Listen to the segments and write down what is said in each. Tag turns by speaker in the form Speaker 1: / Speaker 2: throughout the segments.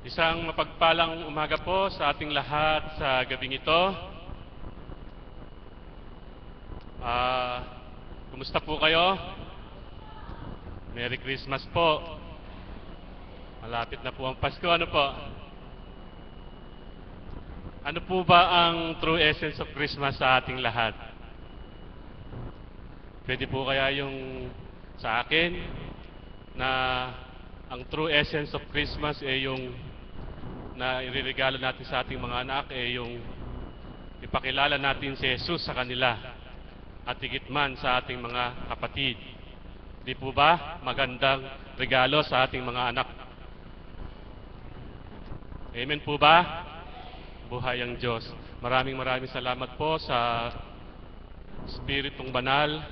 Speaker 1: Isang mapagpalang umaga po sa ating lahat sa gabing ito. Kumusta po kayo? Merry Christmas po. Malapit na po ang Pasko. Ano po? Ano po ba ang true essence of Christmas sa ating lahat? Pwede po kaya yung sa akin na ang true essence of Christmas ay yung na iririgalo natin sa ating mga anak ay yung ipakilala natin si Jesus sa kanila at higit man sa ating mga kapatid. Di po ba magandang regalo sa ating mga anak? Amen po ba? Buhay ang Diyos. Maraming salamat po sa Spiritong Banal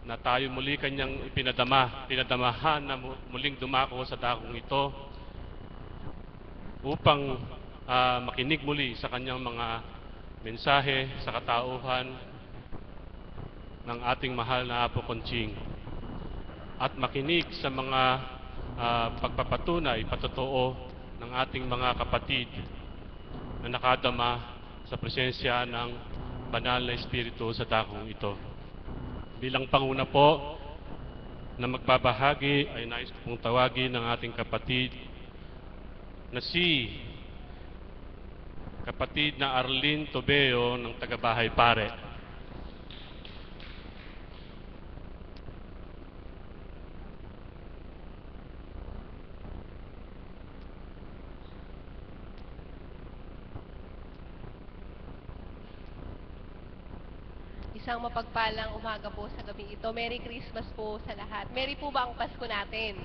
Speaker 1: na tayo muli kanyang pinadamahan na muling dumako sa dakong ito upang makinig muli sa kanyang mga mensahe sa katauhan ng ating mahal na Apo Conching at makinig sa mga pagpapatunay, patotoo ng ating mga kapatid na nakadama sa presensya ng banal na Espiritu sa dakong ito. Bilang panguna po na magbabahagi ay nais kong tawagin ng ating kapatid na si kapatid na Arlene Tobeo ng Tagabahay Pare.
Speaker 2: Isang mapagpalang umaga po sa gabi ito. Merry Christmas po sa lahat. Merry po ba ang Pasko natin?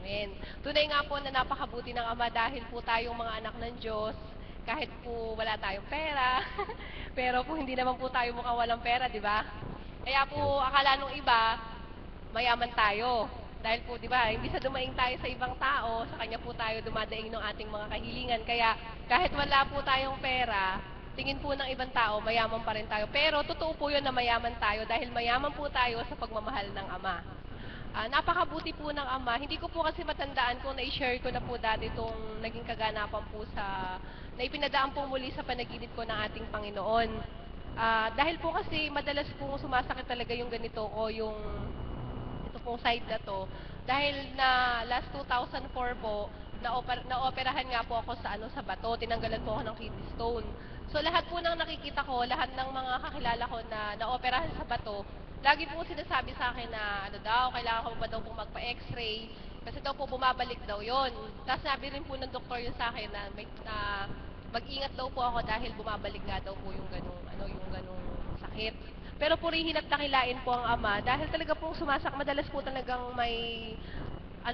Speaker 2: Amen. Tunay nga po na napakabuti ng Ama dahil po tayong mga anak ng Diyos, kahit po wala tayong pera, pero po hindi naman po tayo mukhang walang pera, di ba? Kaya po akala nung iba, mayaman tayo. Dahil po, di ba, hindi sa dumaing tayo sa ibang tao, sa kanya po tayo dumadaing ng ating mga kahilingan. Kaya kahit wala po tayong pera, tingin po ng ibang tao, mayaman pa rin tayo. Pero totoo po yun na mayaman tayo dahil mayaman po tayo sa pagmamahal ng Ama. Napakabuti po ng Ama. Hindi ko po kasi matandaan kung na-share ko na po dati itong naging kaganapan po na ipinadaan po muli sa panaginip ko ng ating Panginoon. Dahil po kasi madalas po sumasakit talaga yung ganito o ito pong side na to. Dahil na last 2004 po, na-operahan nga po ako sa bato. Tinanggalan po ako ng kidney stone. So lahat po ng nakikita ko, lahat ng mga kakilala ko na naoperahan sa bato, lagi po sinasabi sa akin na kailangan ko ba daw po magpa-x-ray kasi daw po bumabalik daw yon. Tapos sabi rin po ng doktor yun sa akin na mag-ingat daw po ako dahil bumabalik nga daw po yung ganung sakit. Pero purihin at dakilain po ang Ama dahil talaga pong madalas po talagang may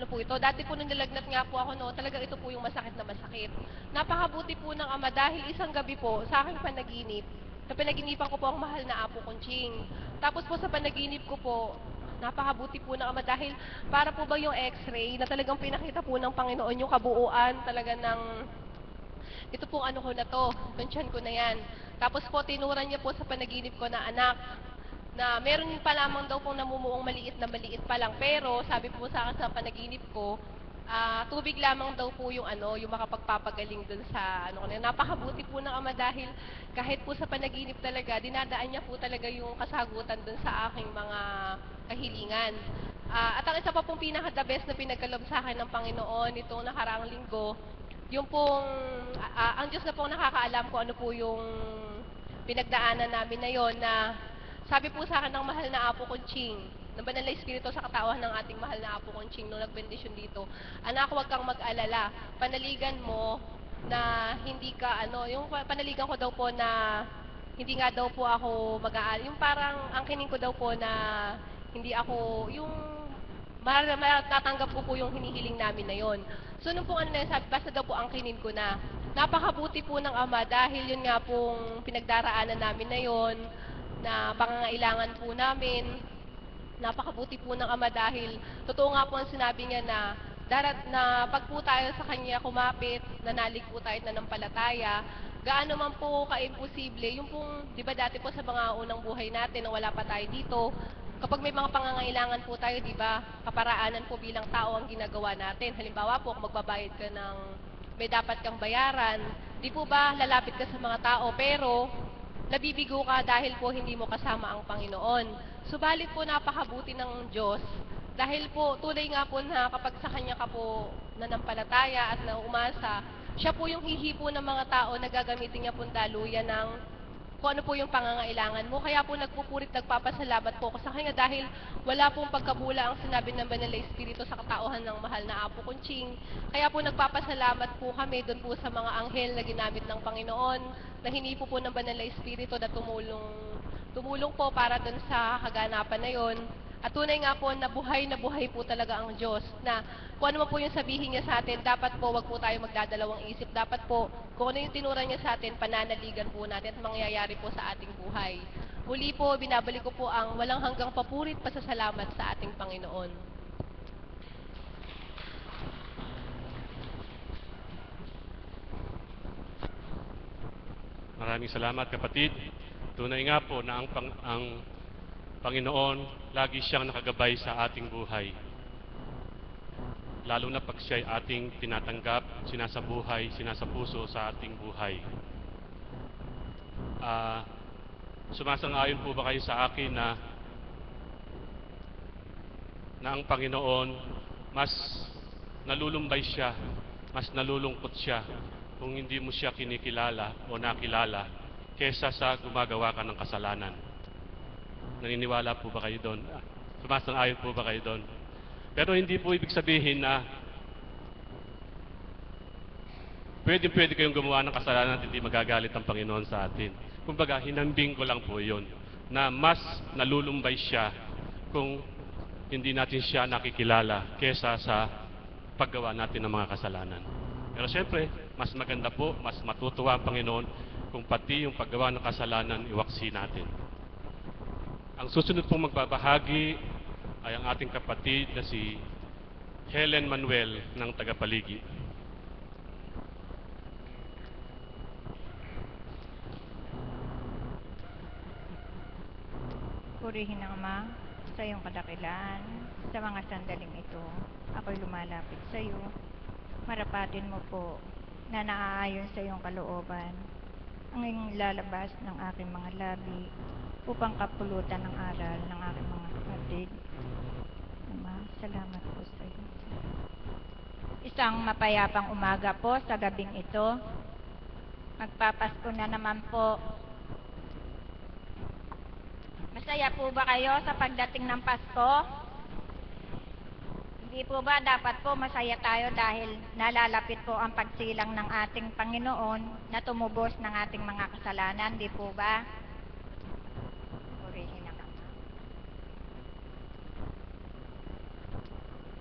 Speaker 2: po ito. Dati po nung nilagnat nga po ako talagang ito po yung masakit na masakit. Napakabuti po ng Ama dahil isang gabi po sa aking panaginip, sa panaginipan ko po ang mahal na Apo Conching. Tapos po sa panaginip ko po, napakabuti po ng Ama dahil para po ba yung x-ray na talagang pinakita po ng Panginoon yung kabuuan talaga ng ito pong ko na to, conscience ko na yan. Tapos po tinuran niya po sa panaginip ko na anak, na meron pa lamang daw pong namumuong maliit pa lang. Pero sabi po sa akin sa panaginip ko, tubig lamang daw po yung yung makapagpapagaling dun sa Napakabuti po ng Ama dahil kahit po sa panaginip talaga, dinadaan niya po talaga yung kasagutan dun sa aking mga kahilingan. At ang isa pa pong pinaka-the best na pinagkalob sa akin ng Panginoon itong nakaraang linggo, yung pong, ang Diyos na pong nakakaalam kung ano po yung pinagdaanan namin na yon na sabi po sa akin ng mahal na Apo Conching, ng Banal na Espiritu sa katauhan ng ating mahal na Apo Conching nung nagbendisyon dito, anak, huwag kang mag-alala. Panaligan mo na hindi ka, yung panaligan ko daw po na hindi nga daw po ako mag-aalala. Yung parang angkinin ko daw po na hindi ako, yung matatanggap ko po yung hinihiling namin na yon. So nung pong sabi, basta daw po angkinin ko na. Napakabuti po ng Ama dahil yun nga pong pinagdaraanan namin na yon, na pangangailangan po namin. Napakabuti po ng Ama dahil totoo nga po ang sinabi niya na pag po tayo sa Kanya kumapit, nanalig po tayo na nanampalataya, gaano man po ka-imposible, yung pong, di ba dati po sa mga unang buhay natin, nang wala pa tayo dito, Kapag may mga pangangailangan po tayo, di ba, kaparaanan po bilang tao ang ginagawa natin. Halimbawa po, kung magbabayad ka ng may dapat kang bayaran, di po ba lalapit ka sa mga tao, pero nabibigo ka dahil po hindi mo kasama ang Panginoon. Subalit po napakabuti ng Diyos dahil po tunay nga po na kapag sa Kanya ka po nanampalataya at naumasa, siya po yung hihipo ng mga tao na gagamitin niya po daluyan ng kung ano po yung pangangailangan mo. Kaya po nagpupurit, nagpapasalamat po ako sa Kanya dahil wala pong pagkabula ang sinabi ng Banal na Espiritu sa katauhan ng mahal na Apo Kunching. Kaya po nagpapasalamat po kami doon po sa mga anghel na ginamit ng Panginoon, na hinipo po ng Banal na Espiritu na tumulong po para doon sa kaganapan na yon. At tunay nga po na buhay po talaga ang Diyos, na kung ano man po yung sabihin niya sa atin, dapat po wag po tayo magdadalawang isip. Dapat po kung ano yung tinura niya sa atin, pananaligan po natin at mangyayari po sa ating buhay. Muli po, binabalik ko po ang walang hanggang papurit pasasalamat sa ating Panginoon.
Speaker 1: Maraming salamat, kapatid. Tunay nga po na ang Panginoon, lagi siyang nakagabay sa ating buhay. Lalo na pag siya'y ating tinatanggap, sinasabuhay, sinasapuso sa ating buhay. Sumasang-ayon po ba kayo sa akin na ang Panginoon, mas nalulumbay siya, mas nalulungkot siya kung hindi mo siya kinikilala o nakilala kesa sa gumagawa ka ng kasalanan? Naniniwala po ba kayo doon? Sumasang-ayon po ba kayo doon? Pero hindi po ibig sabihin na pwede kayong gumawa ng kasalanan at hindi magagalit ang Panginoon sa atin. Kumbaga, hinambing ko lang po yun, na mas nalulumbay siya kung hindi natin siya nakikilala kesa sa paggawa natin ng mga kasalanan. Pero siyempre, mas maganda po, mas matutuwa ang Panginoon kung pati yung paggawa ng kasalanan iwaksi natin. Ang susunod pong magbabahagi ay ang ating kapatid na si Helen Manuel ng Tagapaligi.
Speaker 3: Purihin ang Ama sa iyong kadakilaan. Sa mga sandaling ito, ako'y lumalapit sa iyo. Marapatin mo po na naaayon sa iyong kalooban ang iyong lalabas ng aking mga labi upang kapulutan ng aral ng aking mga kapatid. Ama, salamat po sa iyo. Isang mapayapang umaga po sa gabing ito. Magpapasko na naman po. Masaya po ba kayo sa pagdating ng Pasko? Hindi po ba dapat po masaya tayo dahil nalalapit po ang pagsilang ng ating Panginoon na tumubos ng ating mga kasalanan, di po ba? Purihin ang Ama.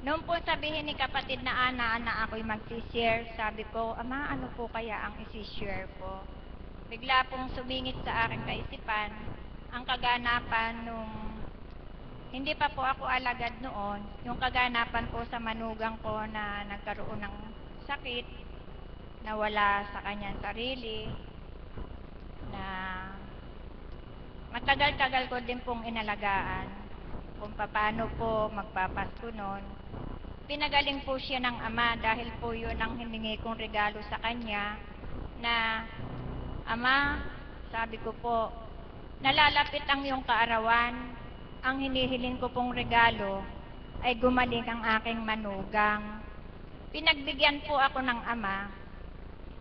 Speaker 3: Noong po sabihin ni kapatid na Ana na ako'y magsishare, sabi ko, Ama, ano po kaya ang isishare ko? Bigla pong sumingit sa aking kaisipan ang kaganapan nung hindi pa po ako alagad noon, yung kaganapan po sa manugang ko na nagkaroon ng sakit, nawala sa kanyang sarili, na matagal-tagal ko din pong inalagaan kung paano po magpapasko noon. Pinagaling po siya ng Ama dahil po yun ang hiningi kong regalo sa kanya na, Ama, sabi ko po, nalalapit ang iyong kaarawan. Ang hinihiling ko pong regalo ay gumaling ang aking manugang. Pinagbigyan po ako ng Ama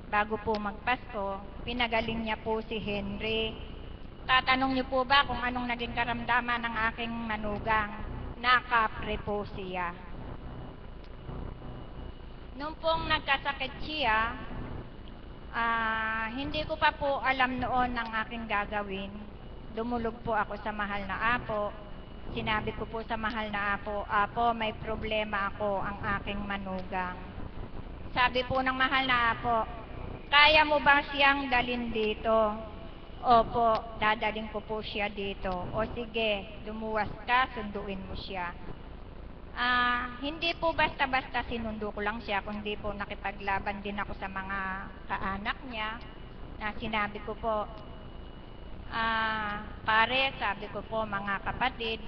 Speaker 3: bago po magpasko. Pinagaling niya po si Henry. Tatanong niyo po ba kung anong naging karamdaman ng aking manugang? Nakapre po siya. Nung pong nagkasakit siya, hindi ko pa po alam noon ang aking gagawin. Dumulog po ako sa mahal na Apo. Sinabi ko po sa mahal na Apo, Apo, may problema ako, ang aking manugang. Sabi po ng mahal na Apo, kaya mo ba siyang dalhin dito? Opo, dadaling ko po siya dito. O sige, lumuwas ka, sunduin mo siya. Hindi po basta-basta sinundo ko lang siya, kundi po nakipaglaban din ako sa mga kaanak niya, na sinabi ko po, pare, sabi ko po, mga kapatid,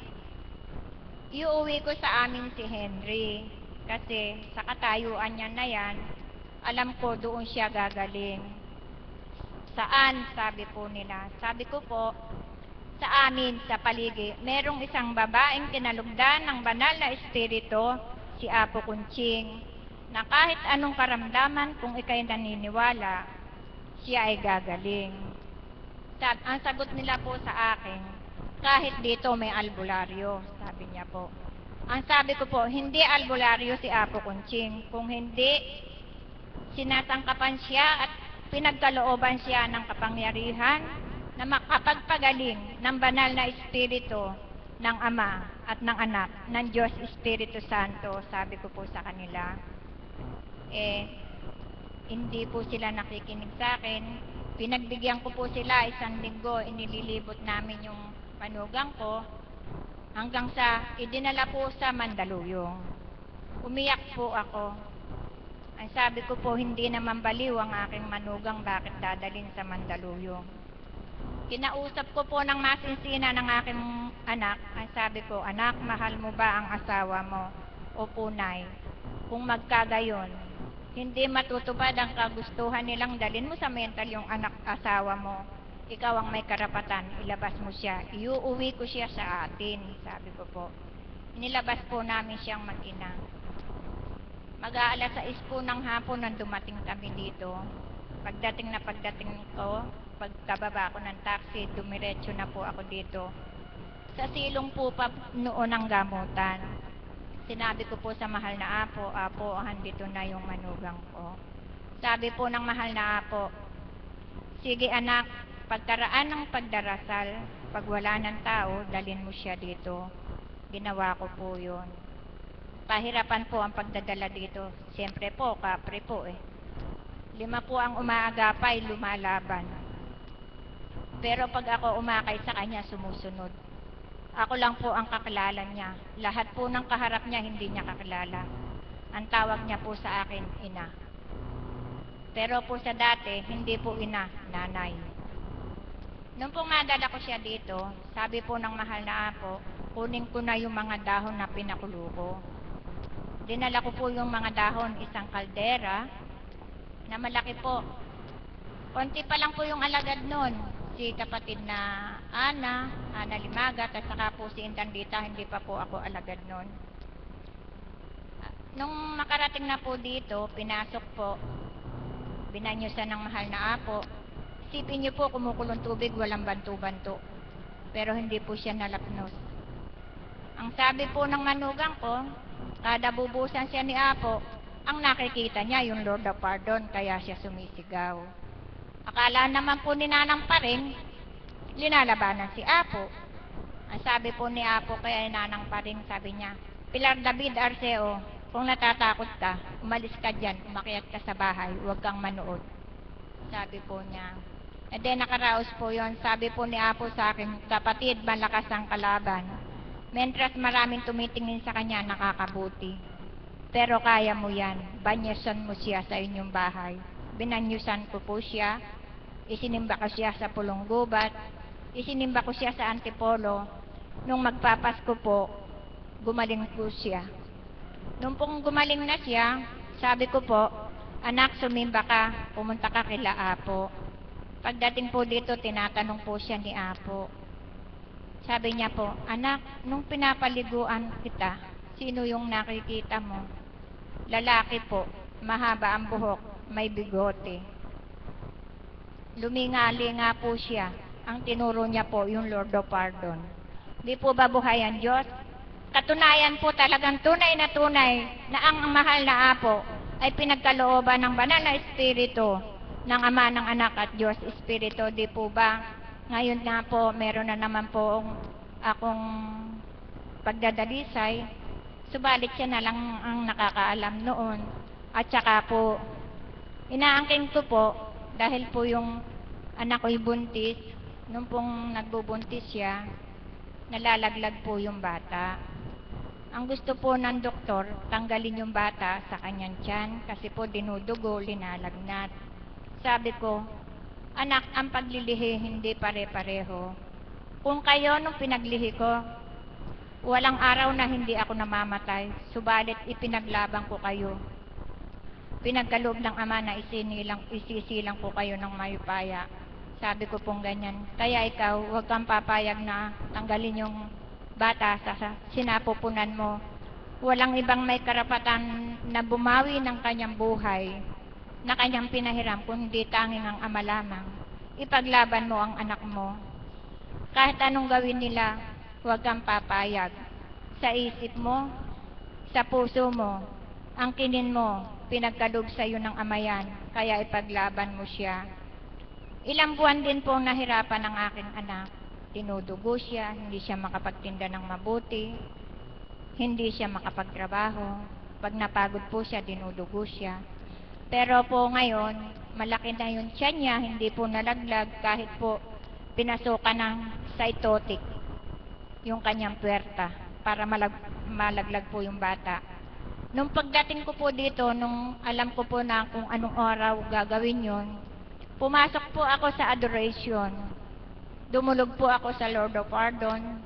Speaker 3: iuwi ko sa amin si Henry. Kasi sa katayuan niya na yan, alam ko doon siya gagaling. Saan? Sabi po nila. Sabi ko po, sa amin, sa paligi, merong isang babaeng kinalugdan ng banal na espiritu, si Apo Kunching, na kahit anong karamdaman kung ikay naniniwala, siya ay gagaling. Ang sagot nila po sa akin, kahit dito may albularyo, sabi niya po. Ang sabi ko po, hindi albularyo si Apo Kunching, kung hindi sinasangkapan siya at pinagkalooban siya ng kapangyarihan na makapagpagaling ng banal na espiritu ng Ama at ng Anak, ng Diyos Espiritu Santo, sabi ko po sa kanila. Hindi po sila nakikinig sa akin. Pinagbigyan ko po sila 1 linggo, inililibot namin yung manugang ko, hanggang sa idinala po sa Mandaluyong. Umiyak po ako. Ang sabi ko po, hindi naman baliw ang aking manugang, bakit dadalhin sa Mandaluyong. Kinausap ko po ng masinsina ng aking anak. Ang sabi ko, anak, mahal mo ba ang asawa mo? Opo, Nay. Kung magkagayon, hindi matutupad ang kagustuhan nilang dalhin mo sa mental yung asawa mo. Ikaw ang may karapatan, ilabas mo siya. Iuuwi ko siya sa atin, sabi ko po. Inilabas po namin siyang mag-ina. Mag-aalas 6 po ng hapon nang dumating kami dito. Pagdating ko, pagkababa ko ng taxi, dumiretso na po ako dito. Sa silong po pa noon ng gamutan. Sinabi ko po sa mahal na Apo, Apo, handito na yung manugang ko. Sabi po ng mahal na Apo, sige anak, pagkaraan ng pagdarasal, pag wala ng tao, dalhin mo siya dito. Ginawa ko po yun. Pahirapan po ang pagdadala dito. Siyempre po, kapre po 5 po ang umaagapay, lumalaban. Pero pag ako umakay sa kanya, sumusunod. Ako lang po ang kakilala niya. Lahat po ng kaharap niya, hindi niya kakilala. Ang tawag niya po sa akin, ina. Pero po sa dati, hindi po ina, nanay. Nung po madala ko siya dito, sabi po ng mahal na Apo, kunin ko na yung mga dahon na pinakulo ko. Dinala ko po yung mga dahon, isang kaldera, na malaki po. Konti pa lang po yung alagad nun. Si kapatid na Ana Limagat, at saka po si Indandita, hindi pa po ako alagad nun. Nung makarating na po dito, pinasok po, binanyusan ng mahal na Apo. Isipin niyo po, kumukulong tubig, walang banto-banto. Pero hindi po siya nalapnos. Ang sabi po ng manugang ko, kada bubusan siya ni Apo, ang nakikita niya yung Lord of Pardon, kaya siya sumisigaw. Akala naman po ni Nanang Paring, linalabanan si Apo. Ang sabi po ni Apo kaya Nanang Paring, sabi niya, Pilar David Arceo, kung natatakot ka, umalis ka dyan, umakyat ka sa bahay, huwag kang manood. Sabi po niya. And then nakaraos po yon. Sabi po ni Apo sa akin, kapatid, malakas ang kalaban. Mentras maraming tumitingin sa kanya, nakakabuti. Pero kaya mo yan, banyusan mo siya sa inyong bahay. Binanyusan ko po siya, isinimba ko siya sa Pulong Gubat, isinimba ko siya sa Antipolo. Nung magpapasko po, gumaling po siya. Nung pong gumaling na siya, sabi ko po, anak, sumimba ka, pumunta ka kila Apo. Pagdating po dito, tinatanong po siya ni Apo. Sabi niya po, anak, nung pinapaliguan kita, sino yung nakikita mo? Lalaki po, mahaba ang buhok, may bigote. Lumingali nga po siya. Ang tinuro niya po yung Lord of Pardon. Di po ba buhay ang Diyos? Katunayan po talagang tunay na ang mahal na Apo ay pinagkalooban ng banal na Espiritu ng Ama, ng Anak at Diyos Espiritu. Di po ba? Ngayon nga po, meron na naman po akong pagdadalisay. Subalit siya na lang ang nakakaalam noon. At saka po, inaangkin ko po, dahil po yung anak ko'y buntis, nung pong nagbubuntis siya, nalalaglag po yung bata. Ang gusto po ng doktor, tanggalin yung bata sa kanyang tiyan, kasi po dinudugo, linalagnat. Sabi ko, anak, ang paglilihi hindi pare-pareho. Kung kayo nung pinaglihi ko, Walang araw na hindi ako namamatay, subalit ipinaglaban ko kayo. Pinagkaloob ng Ama na isisilang ko kayo ng mayupaya. Sabi ko pong ganyan. Kaya ikaw, huwag kang papayag na tanggalin yung bata sa sinapupunan mo. Walang ibang may karapatan na bumawi ng kanyang buhay na kanyang pinahiram kundi tanging ang Ama lamang. Ipaglaban mo ang anak mo. Kahit anong gawin nila, huwag kang papayag. Sa isip mo, sa puso mo, ang kinin mo, pinagkaloob sa iyo ng Ama yan, kaya ipaglaban mo siya. Ilang buwan din po nahirapan ng aking anak. Tinudugo siya, hindi siya makapagtinda ng mabuti, hindi siya makapagtrabaho. Pag napagod po siya, dinudugo siya. Pero po ngayon, malaki na yung tiyan niya, hindi po nalaglag kahit po pinasukan ng cytotic yung kanyang puwerta para malaglag po yung bata. Nung pagdating ko po dito, nung alam ko po na kung anong araw gagawin yon, pumasok po ako sa adoration. Dumulog po ako sa Lord of Pardon.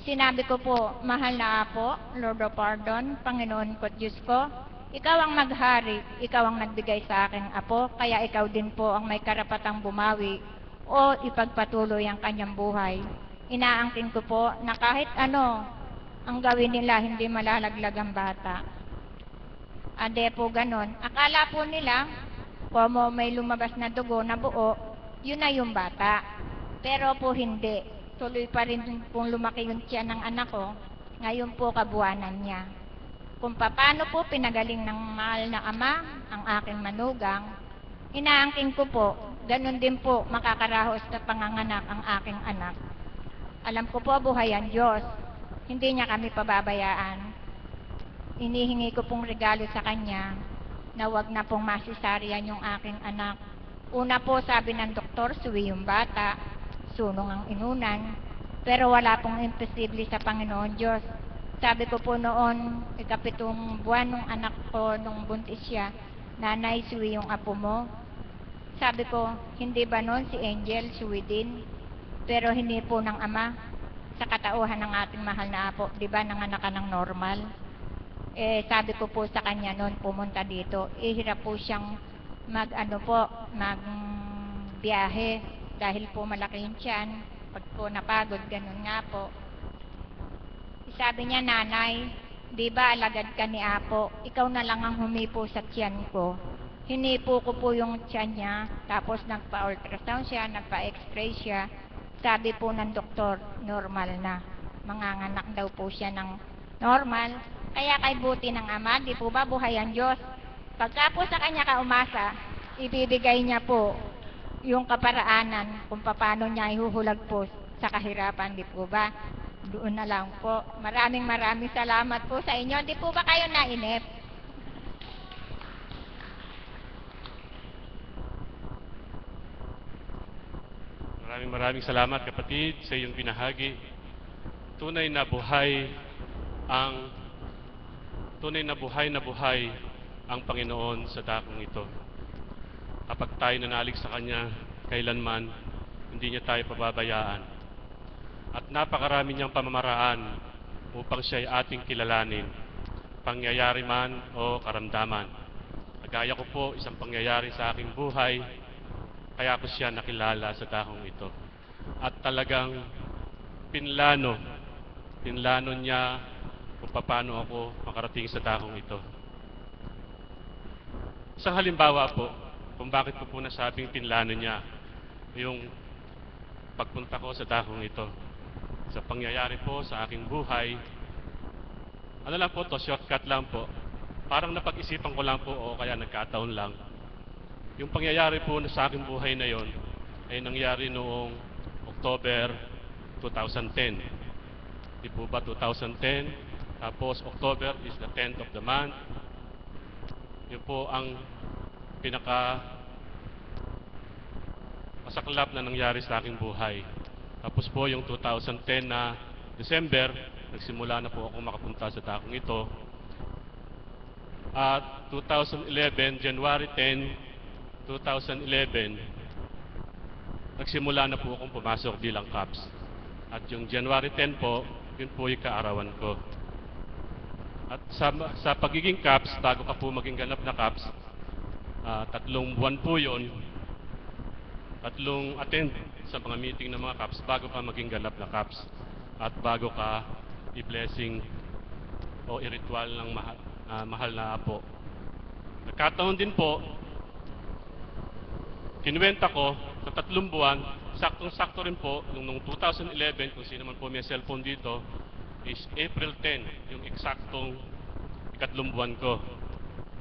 Speaker 3: Sinabi ko po, mahal na Apo, Lord of Pardon, Panginoon ko, Diyos ko, ikaw ang maghari, ikaw ang nagbigay sa aking apo, kaya ikaw din po ang may karapatang bumawi o ipagpatuloy ang kanyang buhay. Inaangkin ko po na kahit ano ang gawin nila, hindi malalaglag ang bata. Ade po ganon. Akala po nila, kung may lumabas na dugo na buo, yun na yung bata. Pero po hindi. Tuloy pa rin pong lumaki yung tiyan ng anak ko. Ngayon po kabuwanan niya. Kung paano po pinagaling ng mahal na Ama ang aking manugang, inaangkin ko po, ganun din po makakarahos na panganganak ang aking anak. Alam ko po buhay ang Diyos. Hindi niya kami pababayaan. Inihingi ko pong regalo sa kanya na wag na pong masisaryan yung aking anak. Una po sabi ng doktor, suwi yung bata, sunong ang inunan, pero wala pong imposible sa Panginoon Diyos. Sabi ko po noon, 7 buwan nung anak ko, nung buntis siya, nanay, suwi yung apo mo. Sabi ko, hindi ba noon si Angel, suwi din? Pero hindi po ng Ama, sa katauhan ng ating mahal na apo, di ba nanganak ka ng normal? Sabi ko po sa kanya noon, pumunta dito, hirap po siyang magbiyahe dahil po malaki yung tiyan. Pag po napagod, ganun nga po. Sabi niya, nanay, di ba alagad ka ni Apo? Ikaw na lang ang humipo sa tiyan ko. Hinipo ko po yung tiyan niya, tapos nagpa-ultrasound siya, nagpa-x-ray siya. Sabi po ng doktor, normal na. Manganganak daw po siya ng normal. Kaya kay buti ng Ama, di po ba buhay ang Diyos? Pagka po sa kanya ka umasa, ibibigay niya po yung kaparaanan kung paano niya ihuhulag po sa kahirapan, di po ba? Doon na lang po. Maraming salamat po sa inyo. Di po ba kayo nainip?
Speaker 1: Maraming salamat kapatid sa iyong binahagi. Tunay na buhay na buhay ang Panginoon sa dakong ito. Kapag tayo nanalig sa Kanya, kailanman hindi niya tayo pababayaan. At napakarami niyang pamamaraan upang siya ay ating kilalanin, pangyayari man o karamdaman. Kagaya ko po, isang pangyayari sa aking buhay, kaya ko siya nakilala sa dakong ito. At talagang pinlano niya kung paano ako makarating sa dakong ito. Isang halimbawa po, kung bakit ko po nasabing pinlano niya yung pagpunta ko sa dakong ito. Sa pangyayari po sa aking buhay, ano lang po to, shortcut lang po. Parang napag-isipan ko lang po o kaya nagkataon lang. Yung pangyayari po sa aking buhay na yon ay nangyari noong October 2010. Di po ba 2010? Tapos October is the 10th of the month. Yun po ang masaklap na nangyari sa aking buhay. Tapos po yung 2010 na December, nagsimula na po ako makapunta sa dakong ito. At 2011, January 10, 2011, nagsimula na po akong pumasok bilang CAPS. At yung January 10 po, yun po yung kaarawan ko. At sa pagiging CAPS, bago ka po maging ganap na CAPS, 3 buwan po yun, 3 attend sa mga meeting ng mga CAPS bago ka maging ganap na CAPS at bago ka i-blessing o i-ritual ng mahal na apo. Nagkataon din po, kinuwenta ko sa 3 buwan, saktong-sakto rin po, nung 2011, kung sino man po may cellphone dito, is April 10, yung eksaktong 3 buwan ko.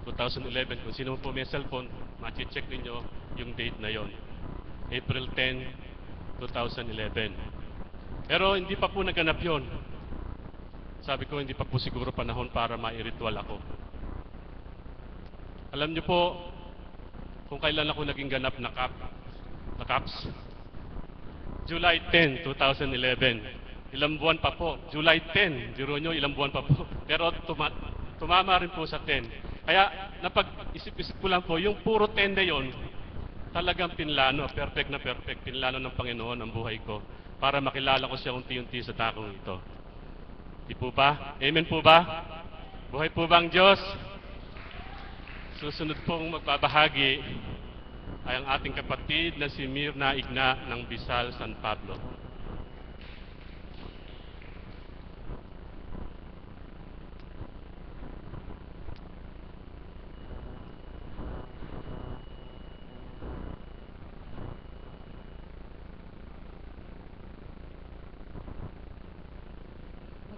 Speaker 1: 2011, kung sino man po may cellphone, ma-check ninyo yung date na yon. April 10, 2011. Pero hindi pa po naganap yon. Sabi ko, hindi pa po siguro panahon para ma-ritual ako. Alam niyo po, kung kailan ako naging ganap na CAPS? July 10, 2011. Ilang buwan pa po. July 10, biro nyo, ilang buwan pa po. Pero tumama rin po sa 10. Kaya, napag-isip-isip ko lang po, yung puro 10 na yun, talagang pinlano, perfect na perfect, pinlano ng Panginoon ang buhay ko para makilala ko siya unti-unti sa takong ito. Di po ba? Amen po ba? Buhay po ba ang Diyos? Susunod pong magbabahagi ay ang ating kapatid na si Mirna Igna ng Bisal, San Pablo.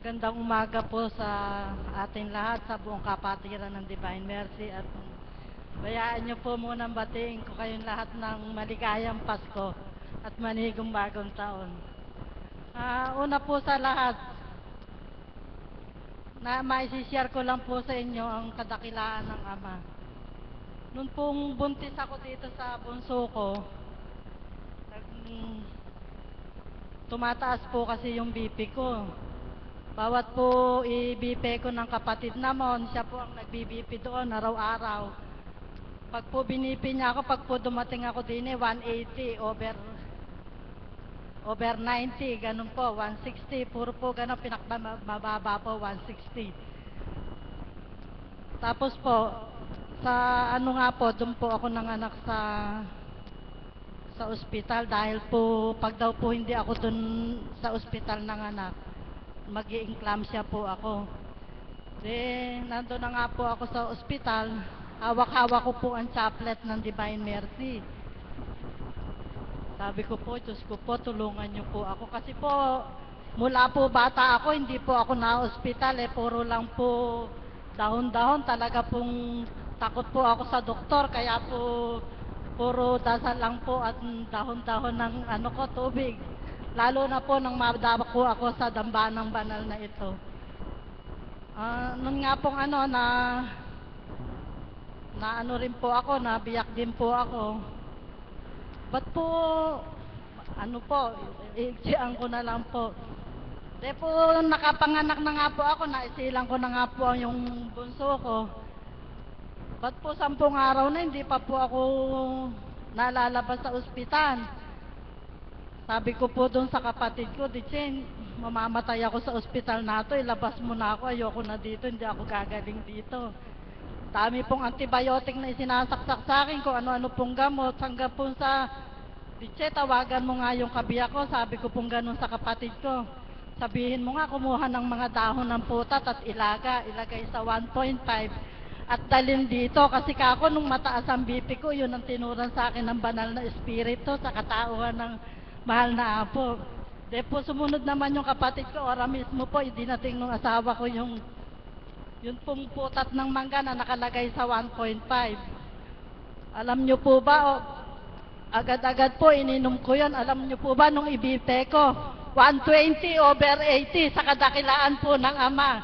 Speaker 4: Magandang umaga po sa ating lahat, sa buong kapatiran ng Divine Mercy, at bayaan niyo po munang batiin ko kayong lahat ng maligayang Pasko at manigong bagong taon. Una po sa lahat, na maisishare ko lang po sa inyo ang kadakilaan ng Ama. Noon pong buntis ako dito sa bunso ko, tumataas po kasi yung BP ko. Bawat po i-BP ko ng kapatid namon, siya po ang nagbi-BP doon araw-araw. Pag po binipi niya ako, pag po dumating ako din 180 over 90, ganun po, 160, puro po ganun, pinakmababa po, 160. Tapos po, sa ano nga po, doon po ako nanganak sa ospital dahil po, pag daw po hindi ako doon sa ospital nanganak, mag-i-enclampsia po ako. Nandun na nga po ako sa ospital, hawak-hawak ko po ang chaplet ng Divine Mercy. Sabi ko po, Diyos ko po, tulungan niyo po ako. Kasi po, mula po bata ako, hindi po ako na-ospital, puro lang po dahon-dahon. Talaga pong takot po ako sa doktor, kaya po puro dasal lang po at dahon-dahon ng tubig. Lalo na po nang madabak ko ako sa dambanang banal na ito. Noon nga pong na rin po ako, nabiyak din po ako. Ba't po, iiksian ko na lang po. De po, nakapanganak na nga po ako, naisilang ko na nga po yung bunso ko. Ba't po 10 araw na, hindi pa po ako nalalabas sa ospital. Sabi ko po doon sa kapatid ko, Dichen, mamamatay ako sa ospital na to, ilabas mo na ako, ayoko na dito, hindi ako gagaling dito. Dami pong antibiotic na isinasaksak sa akin, kung ano-ano pong gamot, hanggang po sa, Dichen, tawagan mo nga yung kabiyak ko, sabi ko pong ganun sa kapatid ko. Sabihin mo nga, kumuha ng mga dahon ng putat at ilagay sa 1.5 at dalhin dito, kasi kako nung mataas ang BP ko, yun ang tinuran sa akin ng banal na espiritu sa katauhan ng mahal na apo. De po, sumunod naman yung kapatid ko, ora mismo po, idinating ng asawa ko yung pong putat ng mangga na nakalagay sa 1.5. Alam nyo po ba, agad-agad po ininom ko yun. Alam nyo po ba, nung ibite ko, 120 over 80 sa kadakilaan po ng Ama.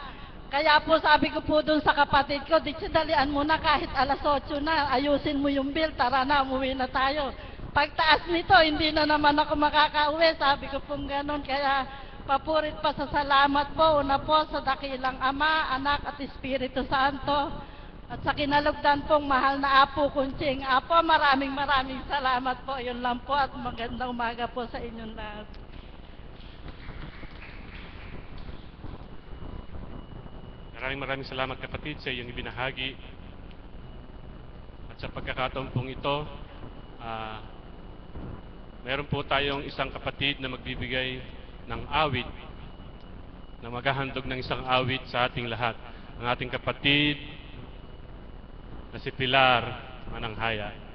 Speaker 4: Kaya po sabi ko po dun sa kapatid ko, di dalian mo na kahit alas 8 na, ayusin mo yung bill, tara na, umuwi na tayo. Pagtaas nito, hindi na naman ako makakauwi. Sabi ko pong ganon. Kaya papurit pa sa salamat po. Una po sa dakilang Ama, Anak at Espiritu Santo. At sa kinalugdan pong mahal na Apo Kunching. Apo, maraming salamat po. Yun lang po at magandang umaga po sa inyong lahat.
Speaker 1: Maraming salamat kapatid sa iyong ibinahagi. At sa pagkakataon pong ito, meron po tayong isang kapatid na magbibigay ng awit, na maghahandog ng isang awit sa ating lahat. Ang ating kapatid na si Pilar Mananghaya.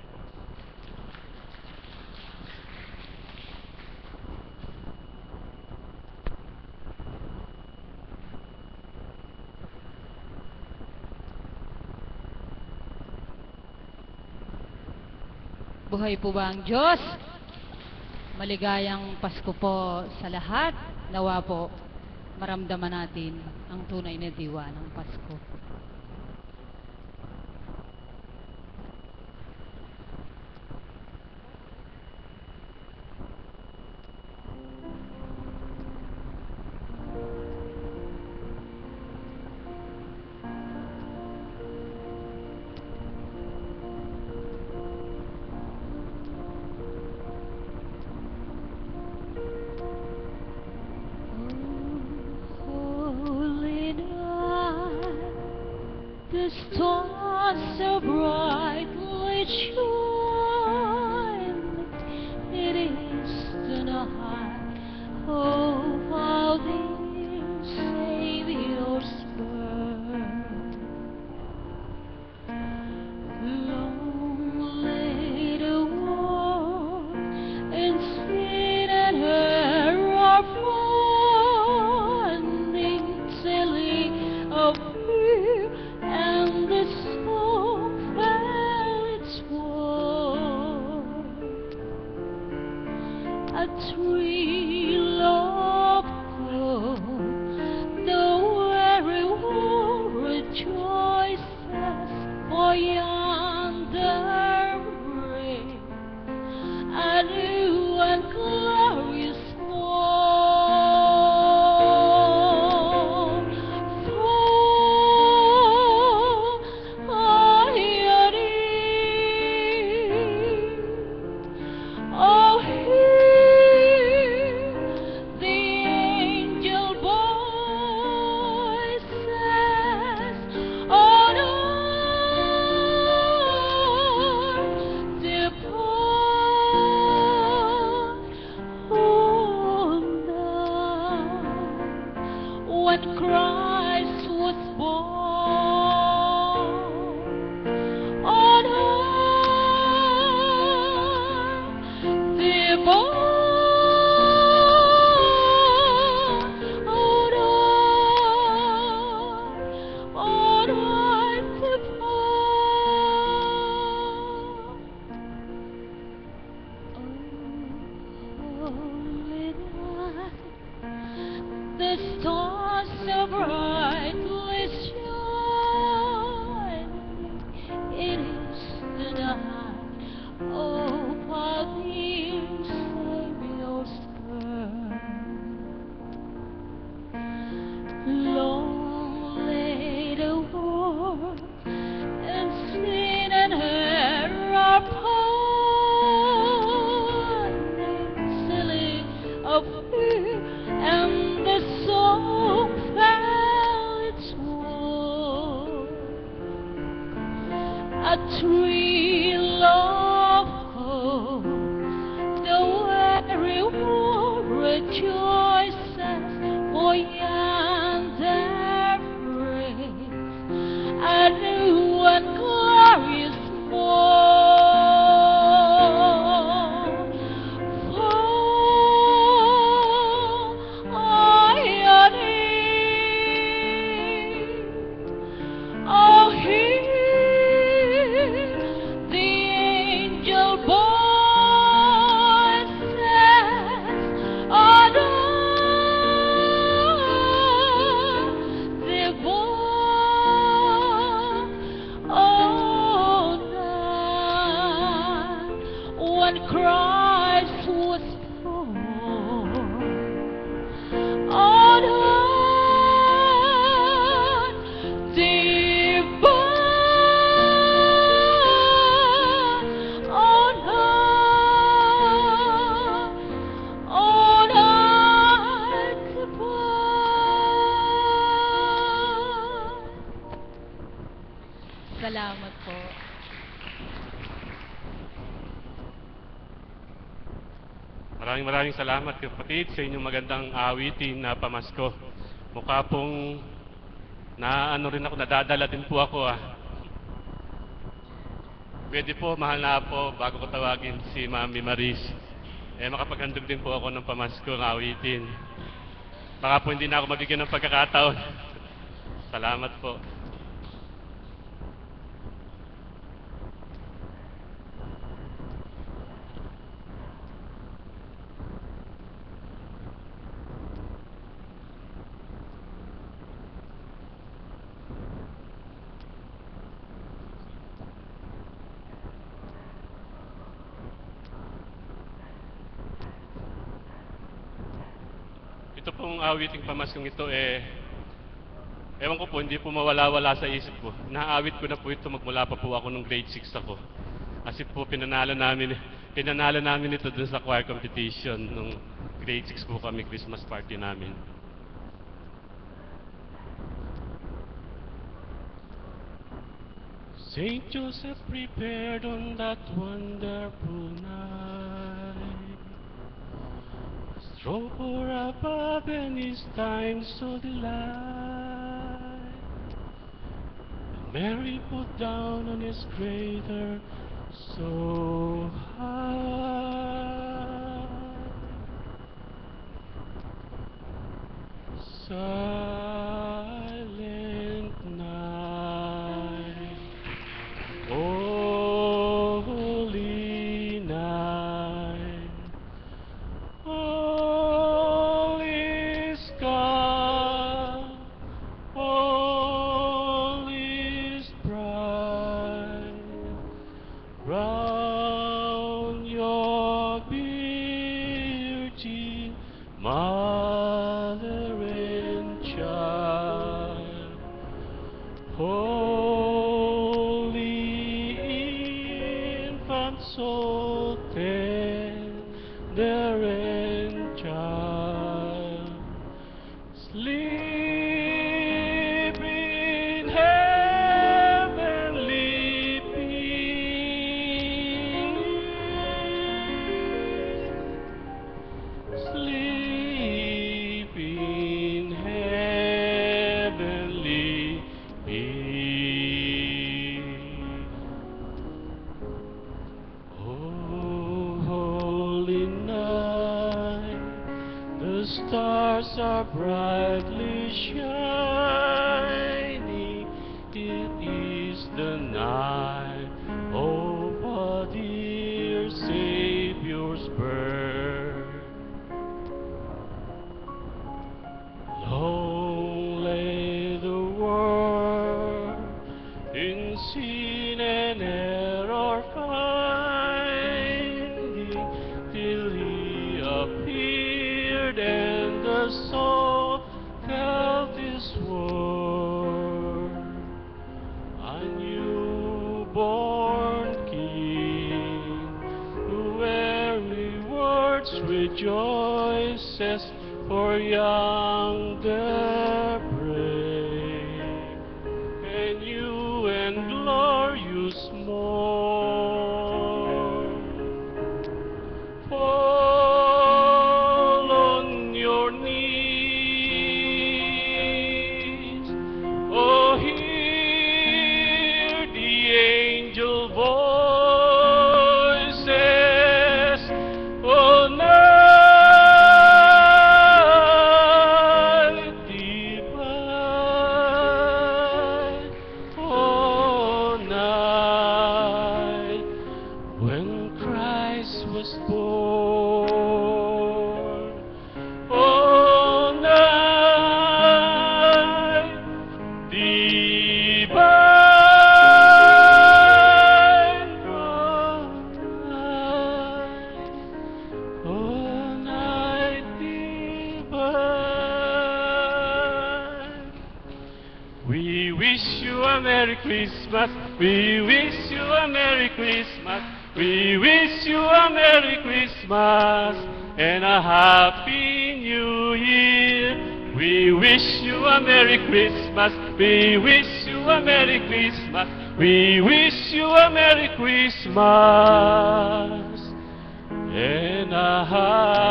Speaker 5: Buhay po ba ang Diyos? Maligayang Pasko po sa lahat. Nawa po maramdaman natin ang tunay na diwa ng Pasko.
Speaker 6: The stars so brightly shine. It is the night of our dear Savior's birth. Long lay the world in sin and error are finding silly of fear. And the soul fell its word. A thrill of hope, the weary world rejoices, for yonder breaks a new and glorious morn. Oh, hear the angel voices on earth depart on down. When Christ was born on earth, depart on earth depart. Oh, holy night, the stars so brightly shine. It is the night of our dear Savior's birth. Long lay the world in sin and error pining, silly of fear, and the soul fell its woe. A thrill of hope, the weary world rejoices, for yonder breaks a new and glorious morn. Fall on your knees. Oh, hear the angel voices on earth depart on night. When Christ was born on earth, depart on earth depart.
Speaker 1: Maraming salamat kapatid sa inyong magandang awitin na pamasko. Mukha pong nadadala din po ako Pwede po, mahal na po, bago ko tawagin si Mami Maris. Makapaghandog din po ako ng pamasko ng awitin. Baka po hindi na ako mabigyan ng pagkakataon. Salamat po. Ito pong awiting pamaskong ito ewan ko po, hindi po mawala-wala sa isip ko. Naawit ko na po ito magmula pa po ako nung grade 6 ako. Kasi po pinanalo namin ito dun sa choir competition nung grade 6 po kami, Christmas party namin. Saint Joseph prepared on that wonderful night. Strong for above and his time so delight. Mary put down on his crater so high. Silent night, holy night. All is calm, all is bright. Round your Virgin Mother and Child, Holy Infant, so tender and child, sleep in heavenly peace. Sleep in heavenly peace. Oh, holy night, the stars are brightly shining. It is the night of our dear Savior's birth. Long lay the world in sin and error finding, till he appeared and the soul felt his word. A newborn King, who every words rejoices, for yonder brave and new and glorious morn. Fall on your knees, oh, hear the angel voices, oh, night divine, oh, night when Christ was born, oh, night divine, oh, night divine. We wish you a Merry Christmas. We wish you a Merry Christmas. We wish you a Merry Christmas and a Happy New Year. We wish you a Merry Christmas. We wish you a Merry Christmas. We wish you a Merry Christmas and a Happy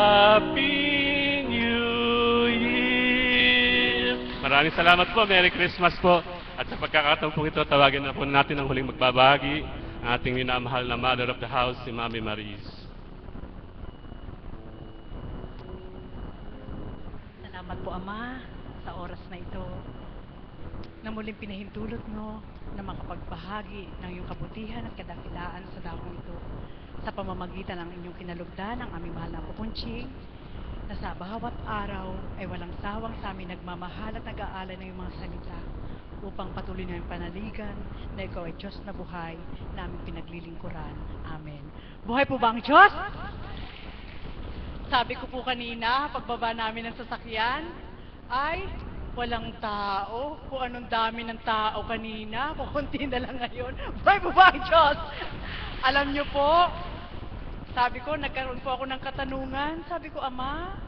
Speaker 1: Maraming salamat po. Merry Christmas po. At sa pagkakataon po ito, tawagin na po natin ang huling magbabahagi, ang ating minamahal na Mother of the House, si Mami Maris.
Speaker 7: Salamat po, Ama, sa oras na ito na muling pinahintulot mo na makapagbahagi ng iyong kabutihan at kadakilaan sa dakong ito sa pamamagitan ng inyong kinalugdan ng aming mahal na Apo Kunching, na sa bawat araw ay walang sawang sa amin nagmamahal at nag-aalay ng iyong mga salita upang patuloy na yung panaligan na ikaw ay Diyos na buhay na aming pinaglilingkuran. Amen. Buhay po ba ang Diyos? Sabi ko po kanina, pagbaba namin ng sasakyan, ay walang tao. Kung anong dami ng tao kanina, kukunti na lang ngayon. Buhay po ba ang Diyos? Alam niyo po, sabi ko, nagkaroon po ako ng katanungan. Sabi ko, Ama,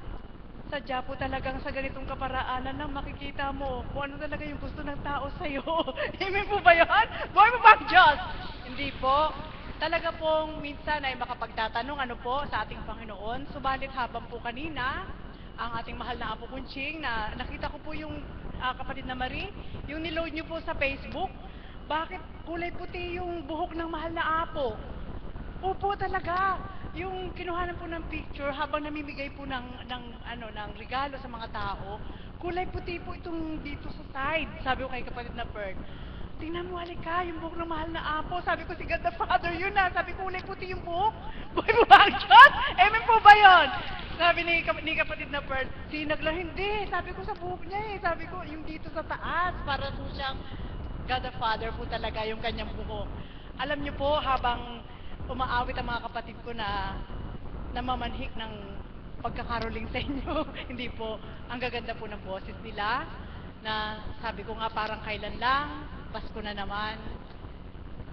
Speaker 7: sadya po talagang sa ganitong kaparaanan na makikita mo kung ano talaga yung gusto ng tao sa'yo. Amen po ba yun? Buhay po ba ang Diyos? Hindi po. Talaga pong minsan ay makapagtatanong ano po sa ating Panginoon. Subalit habang po kanina, ang ating mahal na Apo Kunching, na nakita ko po yung kapatid na Marie, yung niload niyo po sa Facebook, bakit kulay puti yung buhok ng mahal na Apo? Opo talaga. Yung kinuhanan po ng picture habang namimigay po ng regalo sa mga tao, kulay puti po itong dito sa side. Sabi ko kay kapatid na Ferd, tingnan mo, halika, yung buhok ng mahal na Apo. Sabi ko, si God the Father yun na. Sabi ko, kulay puti yung buhok. Buhay mo ba ang Diyos? Amen po ba yun? Sabi ni kapatid na Ferd, sinag lang, hindi. Sabi ko sa buhok niya eh. Sabi ko, yung dito sa taas, para po siyang God the Father po talaga yung kanyang buhok. Alam niyo po, habang umaawit ang mga kapatid ko na namamanhik ng pagkakaroling sa inyo, hindi po, ang gaganda po ng boses nila, na sabi ko nga parang kailan lang, Pasko na naman.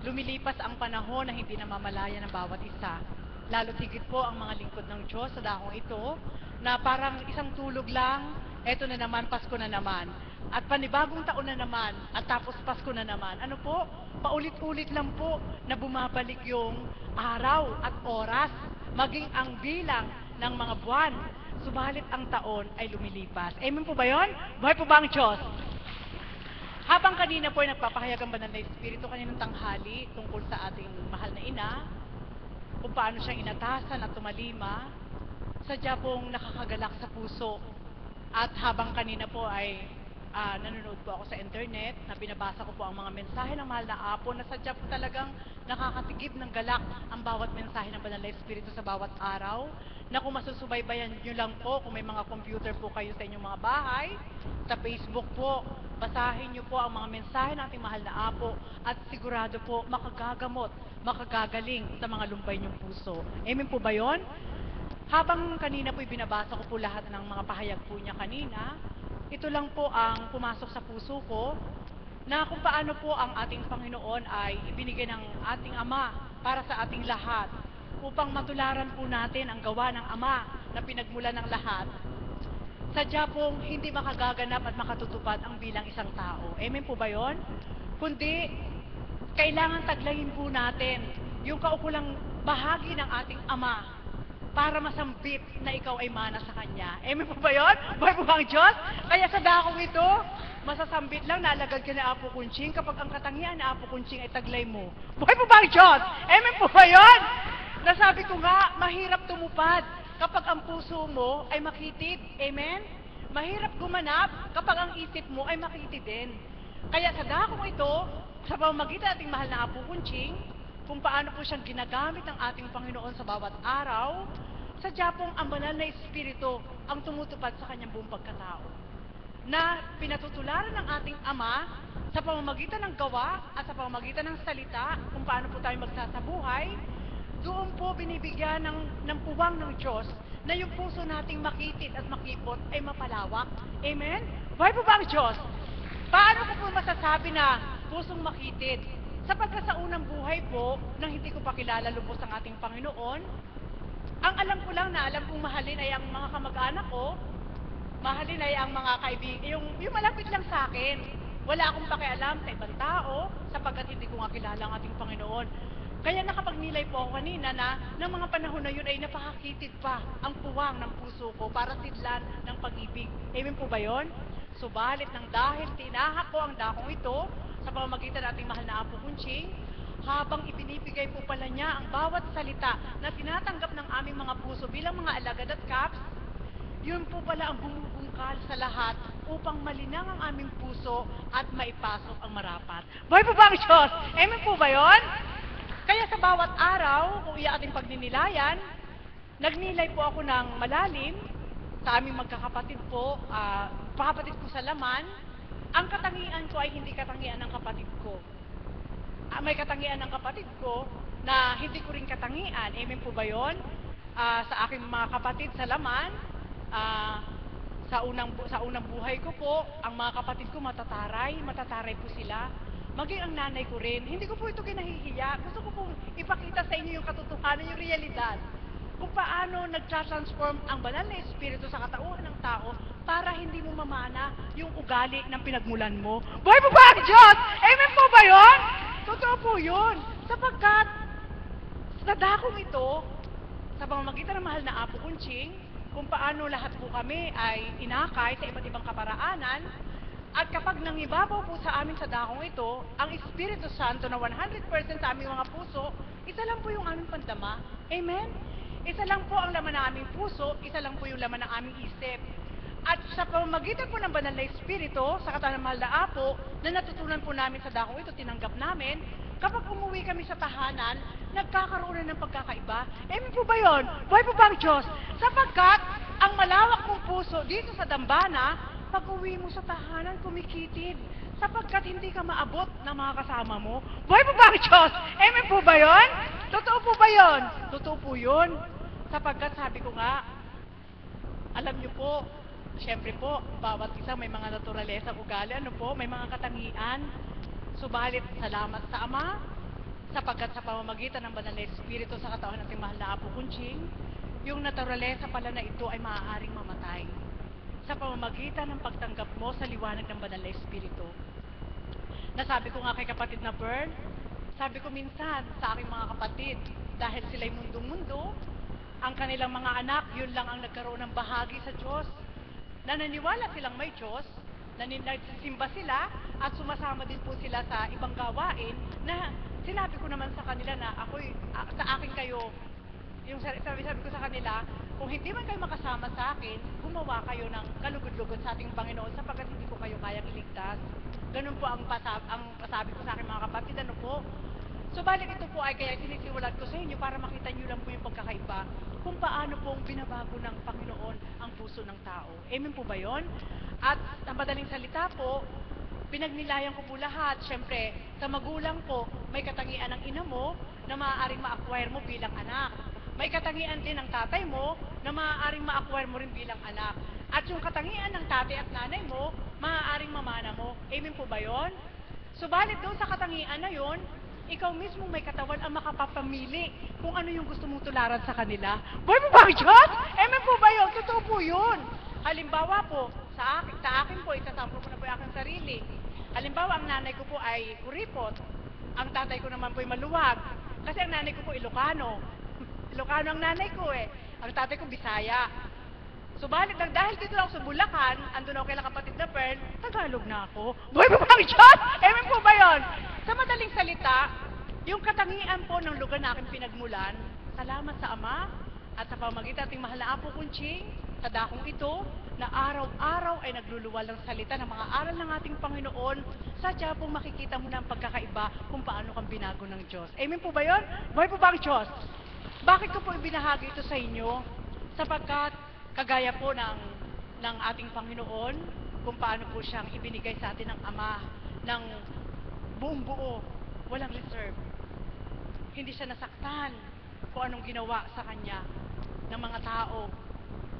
Speaker 7: Lumilipas ang panahon na hindi namamalaya ng bawat isa. Lalo't higit po ang mga lingkod ng Diyos sa dakong ito, na parang isang tulog lang, eto na naman, Pasko na naman. At panibagong taon na naman, at tapos Pasko na naman. Ano po? Paulit-ulit lang po na bumabalik yung araw at oras, maging ang bilang ng mga buwan. Subalit ang taon ay lumilipas. Amen po ba yun? Buhay po ba ang Diyos? Habang kanina po ay nagpapahayag ang banal na Espiritu kaninang tanghali tungkol sa ating mahal na ina, kung paano siyang inatasan at tumalima, sadya pong nakakagalak sa puso. At habang kanina po ay nanonood po ako sa internet, na binabasa ko po ang mga mensahe ng mahal na Apo, na sadya po talagang nakakatigib ng galak ang bawat mensahe ng banal na Espiritu sa bawat araw, na kung masusubaybayan nyo lang po, kung may mga computer po kayo sa inyong mga bahay, sa Facebook po, basahin nyo po ang mga mensahe ng ating mahal na Apo, at sigurado po makagagamot, makagagaling sa mga lumbay nyong puso. Amen po ba yun? Habang kanina po'y binabasa ko po lahat ng mga pahayag po niya kanina, ito lang po ang pumasok sa puso ko, na kung paano po ang ating Panginoon ay ibinigay ng ating Ama para sa ating lahat, upang matularan po natin ang gawa ng Ama na pinagmula ng lahat. Sadya pong hindi makagaganap at makatutupad ang bilang isang tao. Amen po ba yun? Kundi, kailangan taglayin po natin yung kaukulang bahagi ng ating Ama para masambit na ikaw ay mana sa Kanya. Amen po ba yun? Buhay po ba ang Diyos? Kaya sa dakong ito, masasambit lang, nalagad ka na Apo Kunching kapag ang katangian na Apo Kunching ay taglay mo. Buhay po ba ang Diyos? Amen po ba yun? Nasabi ko nga, mahirap tumupad kapag ang puso mo ay makitid. Amen? Mahirap gumanap kapag ang isip mo ay makitid din. Kaya sa dakong ito, sa pamamagitan ating mahal na Apo Kunching, kung paano po siyang ginagamit ng ating Panginoon sa bawat araw, sadya pong ang banal na Espiritu ang tumutupad sa kanyang buong pagkatao, na pinatutularan ng ating Ama sa pamamagitan ng gawa at sa pamamagitan ng salita, kung paano po tayo magsasabuhay. Doon po binibigyan ng puwang ng Diyos na yung puso nating makitid at makipot ay mapalawak. Amen? Buhay po ba ang Diyos? Paano ko po masasabi na pusong makitid? Sapagkat sa unang buhay po, nang hindi ko pa kilala lubos ang ating Panginoon, ang alam ko lang na alam kong mahalin ay ang mga kamag-anak ko, mahalin ay ang mga kaibigan, yung malapit lang sa akin. Wala akong pakialam sa ibang tao, sapagkat hindi ko nga kilala ang ating Panginoon. Kaya nakapagnilay po ako kanina na ng mga panahon na yun ay napakakitid pa ang puwang ng puso ko para sidlan ng pag-ibig. Amen po ba yun? Subalit nang dahil tinahak ko ang dakong ito sa pamamagitan ng ating mahal na Apo Kunching, habang ibinibigay po pala niya ang bawat salita na tinatanggap ng aming mga puso bilang mga alagad at caps, yun po pala ang bumubungkal sa lahat upang malinang ang aming puso at maipasok ang marapat. Buhay po ba ang Diyos? Amen po ba yun? Kaya sa bawat araw, kung iya ating pagninilayan, nagnilay po ako ng malalim sa aming magkakapatid po, kapatid ko sa laman. Ang katangian ko ay hindi katangian ng kapatid ko. May katangian ng kapatid ko na hindi ko rin katangian. Amen po ba yun? Sa aking mga kapatid sa laman, sa unang buhay ko po, ang mga kapatid ko matataray po sila. Maging ang nanay ko rin. Hindi ko po ito kinahihiya. Gusto ko po ipakita sa inyo yung katotohanan, yung realidad. Kung paano nagtra-transform ang banal na espiritu sa katauhan ng tao para hindi mo mamana yung ugali ng pinagmulan mo. Buhay po ba ang Diyos? Amen po ba yun? Totoo po yun. Sapagkat sa dakong ito, sa pamamagitan ng mahal na Apo Kunching, kung paano lahat po kami ay inakay sa iba't ibang kaparaanan, at kapag nangibabaw po sa amin sa dakong ito, ang Espiritu Santo na 100% sa aming mga puso, isa lang po yung aming pandama. Amen? Isa lang po ang laman ng aming puso, isa lang po yung laman ng aming isip. At sa pamamagitan po ng banal na Espiritu, sa katawan ng mahal na Apo, na natutunan po namin sa dakong ito, tinanggap namin, kapag umuwi kami sa tahanan, nagkakaroon na ng pagkakaiba. Amen po ba yun? Buhay po ba ang Diyos? Sapagkat, ang malawak mong puso dito sa dambana, pag uwi mo sa tahanan, kumikitid. Sapagkat hindi ka maabot ng mga kasama mo. Buhay po ba ang Diyos? Amen po ba yun? Totoo po ba yun? Totoo po yun. Sapagkat sabi ko nga, alam niyo po, siyempre po, bawat isa may mga naturalesa ugali. Ano po? May mga katangian. Subalit, salamat sa Ama, sapagkat sa pamamagitan ng banal na Espiritu sa katawan ng ating mahal na Apo Kunching, yung naturalesa pala na ito ay maaaring mamatay sa pamamagitan ng pagtanggap mo sa liwanag ng banal na Espiritu. Nasabi ko nga kay kapatid na Bern, sabi ko minsan sa aking mga kapatid, dahil sila'y mundong-mundo, ang kanilang mga anak, yun lang ang nagkaroon ng bahagi sa Diyos. Nananiwala silang may Diyos, nagsisimba sila, at sumasama din po sila sa ibang gawain, na sinabi ko naman sa kanila na ako'y, sa akin kayo, yung sabi ko sa kanila, kung hindi man kayo makasama sa akin, gumawa kayo ng kalugod-lugod sa ating Panginoon sapagkat hindi ko kayo kayang iligtas. Ganun po ang pasabi ko sa aking mga kapatid. Ano po? Subalit ito po ay kaya sinisiwalat ko sa inyo para makita nyo lang po yung pagkakaiba kung paano pong binabago ng Panginoon ang puso ng tao. Amen po ba yun? At sa madaling salita po, pinagnilayan ko po lahat. Siyempre, sa magulang po, may katangian ng ina mo na maaaring ma-acquire mo bilang anak. May katangian din ng tatay mo na maaaring ma-acquire mo rin bilang anak. At yung katangian ng tatay at nanay mo, maaaring mamana mo. Amen po ba yun? Subalit doon sa katangian na yun, ikaw mismo may katawan ang makapapamili kung ano yung gusto mong tularan sa kanila. Buhay mo ba ang Diyos? Amen po ba yun? Totoo po yun. Halimbawa po, sa akin po, isasample ko na po yung aking sarili. Halimbawa, ang nanay ko po ay kuripot. Ang tatay ko naman po ay maluwag. Kasi ang nanay ko po Ilocano. Ilocano ang nanay ko eh. Ang tatay ko Bisaya. Subalit, dahil dito ako sa Bulacan, andun ako kay kapatid na Pearl, Tagalog na ako. Buhay po ba ang Diyos? Amen po ba yun? Sa madaling salita, yung katangian po ng lugar na aking pinagmulan, salamat sa Ama at sa pamamagitan ating mahal na Apo Kunching, sa dakong ito, na araw-araw ay nagluluwal ng salita ng mga aral ng ating Panginoon, sadya pong makikita mo na ang pagkakaiba kung paano kang binago ng Diyos. Amen po ba yun? Buhay po ba ang Diyos? Bakit ko po ibinahagi ito sa inyo? Sapagkat kagaya po ng ating Panginoon, kung paano po siyang ibinigay sa atin ng Ama, ng buong buo, walang reserve. Hindi siya nasaktan kung anong ginawa sa kanya ng mga tao.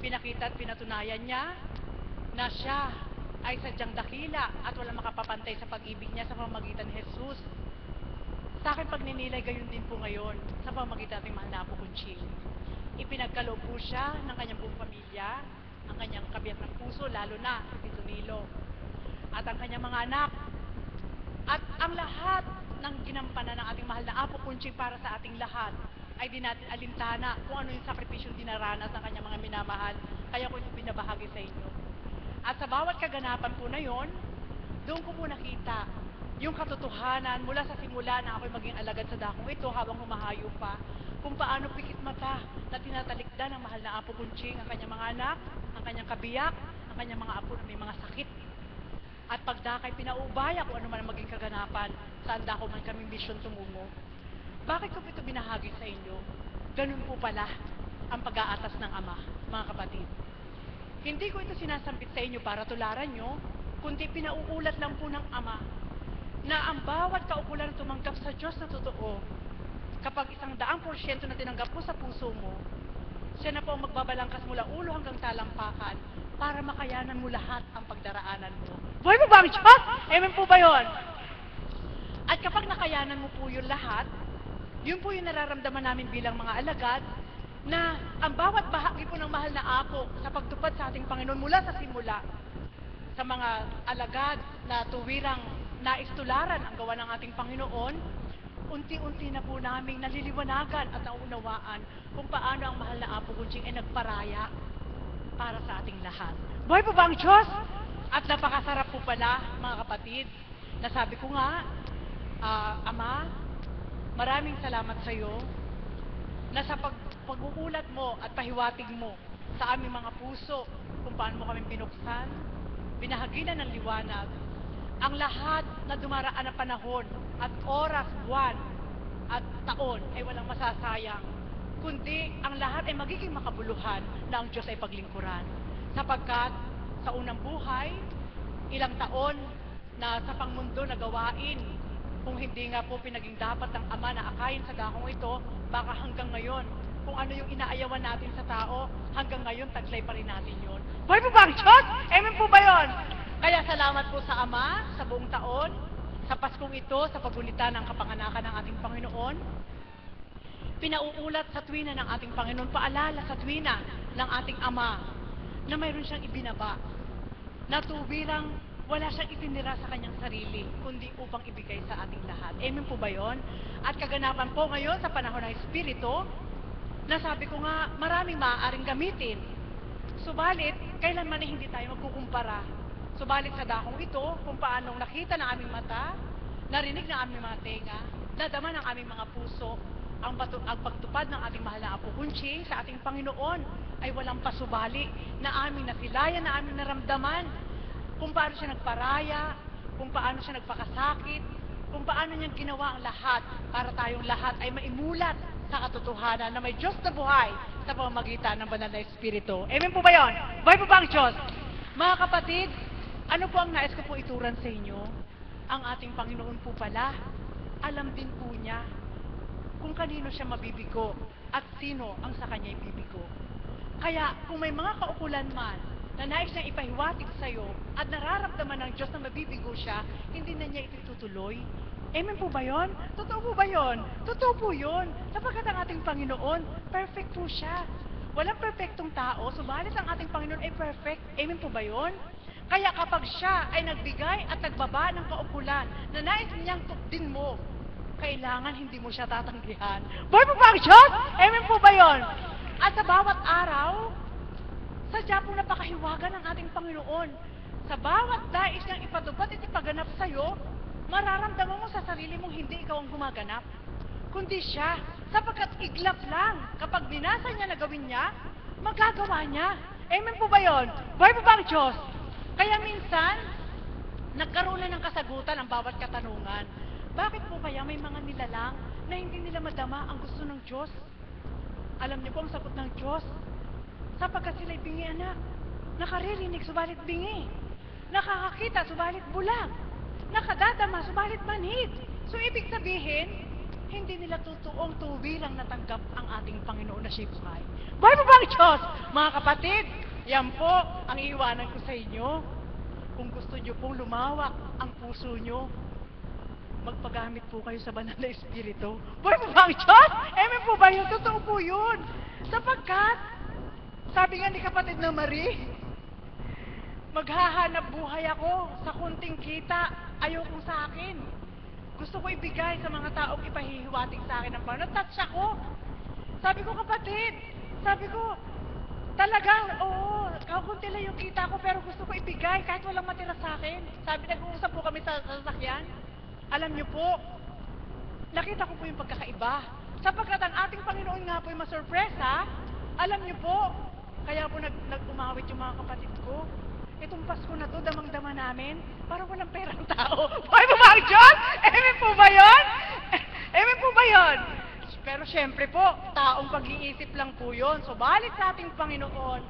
Speaker 7: Pinakita at pinatunayan niya na siya ay sadyang dakila at walang makapapantay sa pag-ibig niya sa pamamagitan ni Jesus. Sa akin pagninilay, gayon din po ngayon sa pamamagitan ating mahal na Apo Kunching. Ipinagkaloob po siya ng kanyang buong pamilya, ang kanyang kabiyak ng puso, lalo na si Tonilo, at ang kanyang mga anak, at ang lahat ng ginampanan ng ating mahal na Apo Kunching para sa ating lahat ay di natin alintana kung ano yung sakripisyong dinaranas ng kanyang mga minamahal, kaya ko yung binabahagi sa inyo. At sa bawat kaganapan po na yon, doon ko po nakita yung katotohanan mula sa simula na ako'y maging alagad sa dakong ito habang humahayo pa, kung paano pikit mata na tinatalikdan ng mahal na Apo Kunching ang kanyang mga anak, ang kanyang kabiyak, ang kanyang mga apo na may mga sakit. At pagdakay pinaubaya kung ano man ang maging kaganapan, saan dako man kaming mission tumungo. Bakit ko ito binahagi sa inyo? Ganun po pala ang pag-aatas ng Ama, mga kapatid. Hindi ko ito sinasampit sa inyo para tularan nyo, kundi pinauulat lang po ng Ama na ang bawat kaukulan na tumanggap sa Diyos na totoo, kapag 100% na tinanggap mo sa puso mo, siya na po ang magbabalangkas mula ulo hanggang talampakan para makayanan mo lahat ang pagdaraanan mo. Buhay mo ba ang Diyos? Amen po ba yun? At kapag nakayanan mo po yun lahat, yun po yung nararamdaman namin bilang mga alagad, na ang bawat bahagi po ng mahal na Apo sa pagtupad sa ating Panginoon mula sa simula, sa mga alagad na tuwirang naistularan ang gawa ng ating Panginoon, unti-unti na po naming naliliwanagan at naunawaan kung paano ang mahal na Apo Kunching ay nagparaya para sa ating lahat. Buhay po ba ang Diyos? At napakasarap po pala, mga kapatid, na sabi ko nga, Ama, maraming salamat sa iyo na sa pag-uulat mo at pahiwatig mo sa aming mga puso kung paano mo kami binuksan, binahaginan ng liwanag, ang lahat na dumaraan na panahon at oras, buwan at taon ay walang masasayang, kundi ang lahat ay magiging makabuluhan na ang Diyos ay paglingkuran. Sapagkat sa unang buhay, ilang taon na sa pangmundo na gawain, kung hindi nga po pinaging dapat ng Ama na akayin sa dakong ito, baka hanggang ngayon, kung ano yung inaayawan natin sa tao, hanggang ngayon taglay pa rin natin yun. Buhay po ba ang Diyos? Amen po ba yun? Kaya salamat po sa Ama sa buong taon, sa Paskong ito, sa paggunita ng kapanganakan ng ating Panginoon. Pinauulat sa tuwina ng ating Panginoon, paalala sa tuwina ng ating Ama na mayroon siyang ibinaba, na tuwirang wala siyang itinira sa kanyang sarili, kundi upang ibigay sa ating lahat. Amen po ba yun? At kaganapan po ngayon sa panahon ng Espiritu, na sabi ko nga, maraming maaaring gamitin. Subalit, kailanman ay hindi tayo magkukumpara. Subalit sa dakong ito, kung paanong nakita ng aming mata, narinig ng aming mga tenga, nadama ng aming mga puso, ang pagtupad ng ating mahal na Apo Kunching sa ating Panginoon ay walang pasubali na aming nasilayan, na aming naramdaman, kung paano siya nagparaya, kung paano siya nagpakasakit, kung paano niyang ginawa ang lahat para tayong lahat ay maimulat sa katotohanan na may Diyos na buhay sa pamamagitan ng banal na Espiritu. Amen po ba yun? Buhay po ba ang Diyos? Mga kapatid, ano po ang nais ko po ituran sa inyo? Ang ating Panginoon po pala, alam din po niya kung kanino siya mabibigo at sino ang sa kanya ibibigo. Kaya kung may mga kaukulan man na nais niyang ipahiwatig sa iyo at nararamdaman ng Diyos na mabibigo siya, hindi na niya itutuloy. Amen po ba yun? Totoo po ba yun? Totoo po yun. Sapagkat ang ating Panginoon, perfect po siya. Walang perfectong tao, subalit ang ating Panginoon ay perfect. Amen po ba yun? Kaya kapag siya ay nagbigay at nagbaba ng kaukulan na nais niyang tukdin mo, kailangan hindi mo siya tatanggihan. Buhay po ba ang Diyos? Amen po ba yun? At sa bawat araw, sadya pong napakahiwaga ng ating Panginoon. Sa bawat dais niyang ipatupad at ipaganap sa'yo, mararamdaman mo sa sarili mong hindi ikaw ang gumaganap, kundi siya. Sapagkat iglap lang, kapag binasa niya na gawin niya, magagawa niya. Amen po ba yun? Buhay po ba ang Diyos? Kaya minsan, nagkaroon na ng kasagutan ang bawat katanungan. Bakit po kaya may mga nilalang na hindi nila madama ang gusto ng Diyos? Alam niyo po ang sagot ng Diyos? Sapagkat sila'y bingi, anak. Nakaririnig, subalit bingi. Nakakakita, subalit bulag. Nakadadama, subalit manhid. So, ibig sabihin, hindi nila totoong tuwirang natanggap ang ating Panginoon na siya buhay. Buhay po ba ang Diyos? Mga kapatid, yan po ang iiwanan ko sa inyo. Kung gusto nyo pong lumawak ang puso nyo, magpagamit po kayo sa banal na Espiritu. Buhay po ba ang Diyos? Amen po ba yun? Totoo po yun. Sapagkat, sabi nga ni kapatid na Marie, maghahanap buhay ako sa kunting kita, ayokong sa akin. Gusto ko ibigay sa mga taong ipahihiwatig sa akin ng Panginoon. Touch ako. Sabi ko, kapatid, sabi ko, Talagang, oo, kakunti lang yung kita ko pero gusto ko ibigay kahit walang matira sa akin. Sabi, nag-uusap po kami sa sasakyan. Alam niyo po, nakita ko po yung pagkakaiba. Sapagkat ang ating Panginoon nga po yung masurpresa, alam niyo po, kaya po nag-umawit yung mga kapatid ko. Itong Pasko na to, damang-dama namin, parang walang perang tao. Buhay po ba ang Diyos? Amen po ba yun? Amen po ba yun? Pero syempre po, taong pag-iisip lang po yun. So, balik sa ating Panginoon,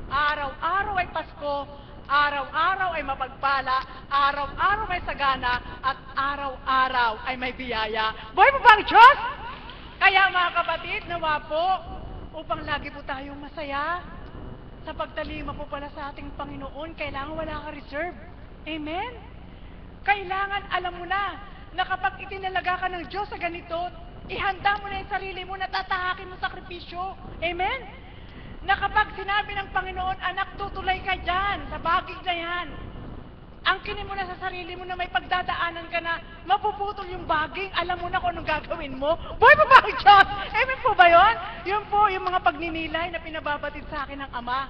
Speaker 7: araw-araw ay Pasko, araw-araw ay mapagpala, araw-araw ay sagana, at araw-araw ay may biyaya. Buhay po ba ang Diyos? Kaya mga kapatid, nawa po, upang lagi po tayong masaya, sa pagtalima po pala sa ating Panginoon, kailangan wala ka reserve. Amen? Kailangan alam mo na kapag itinalaga ka ng Diyos sa ganito, ihanda mo na yung sarili mo, natatahakin mo sakripisyo. Amen? Na kapag sinabi ng Panginoon, anak, tutulay ka dyan, sa bagay na yan, angkinin mo na sa sarili mo na may pagdadaanan ka na mapuputol yung baging, alam mo na kung anong gagawin mo. Buhay pa ba ang Diyos? Amen po ba yun? Yun po yung mga pagninilay na pinababatid sa akin ng Ama.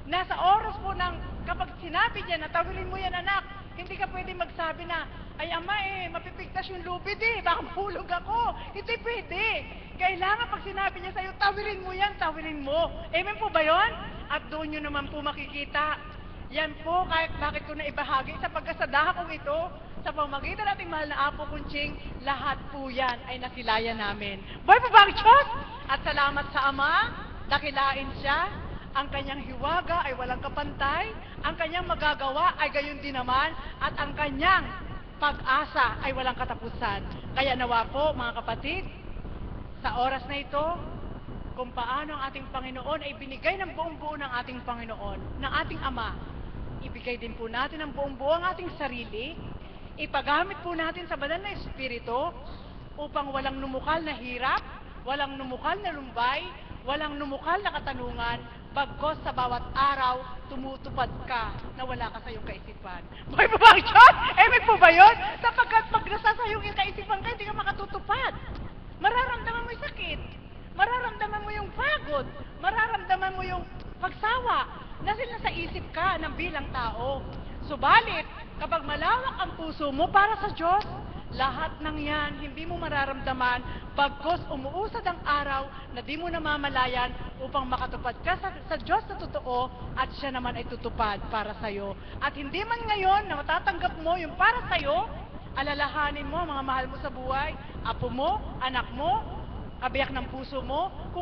Speaker 7: Nasa oras po ng, kapag sinabi niya na tawirin mo yan anak, hindi ka pwede magsabi na, ay Ama mapipigtas yung lubid baka mahulog ako. Hindi pwede. Kailangan pag sinabi niya sa'yo, tawirin mo yan, tawirin mo. Amen po ba yun? At doon nyo naman po makikita. Yan po, kahit bakit ko na ibahagi sa pagkasadahan kong ito, sa pamagitan nating mahal na Apo Kunching, lahat po yan ay nasilayan namin. Buhay po ba ang Diyos? At salamat sa Ama, dakilain siya, ang kanyang hiwaga ay walang kapantay, ang kanyang magagawa ay gayon din naman, at ang kanyang pag-asa ay walang katapusan. Kaya nawa po, mga kapatid, sa oras na ito, kung paano ang ating Panginoon ay binigay ng buong buo ng ating Panginoon, ng ating Ama, ibigay din po natin ang buong buo ang ating sarili, ipagamit po natin sa banal na Espiritu upang walang numukal na hirap, walang numukal na lumbay, walang numukal na katanungan, bagkos sa bawat araw, tumutupad ka na wala ka sa iyong kaisipan. Buhay po ba ang Diyos? Amen po ba yun? Sapagkat pag nasa sa iyong kaisipan ka, hindi ka makatutupad. Mararamdaman mo yung sakit, mararamdaman mo yung pagod, mararamdaman mo yung pagsawa, dahil nasa isip ka ng bilang tao. Subalit, kapag malawak ang puso mo para sa Diyos, lahat ng yan, hindi mo mararamdaman, bagkos umuusad ang araw na di mo namamalayan upang makatupad ka sa Diyos na totoo at siya naman ay tutupad para sa'yo. At hindi man ngayon na matatanggap mo yung para sa'yo, alalahanin mo mga mahal mo sa buhay, apo mo, anak mo, kabiyak ng puso mo, kung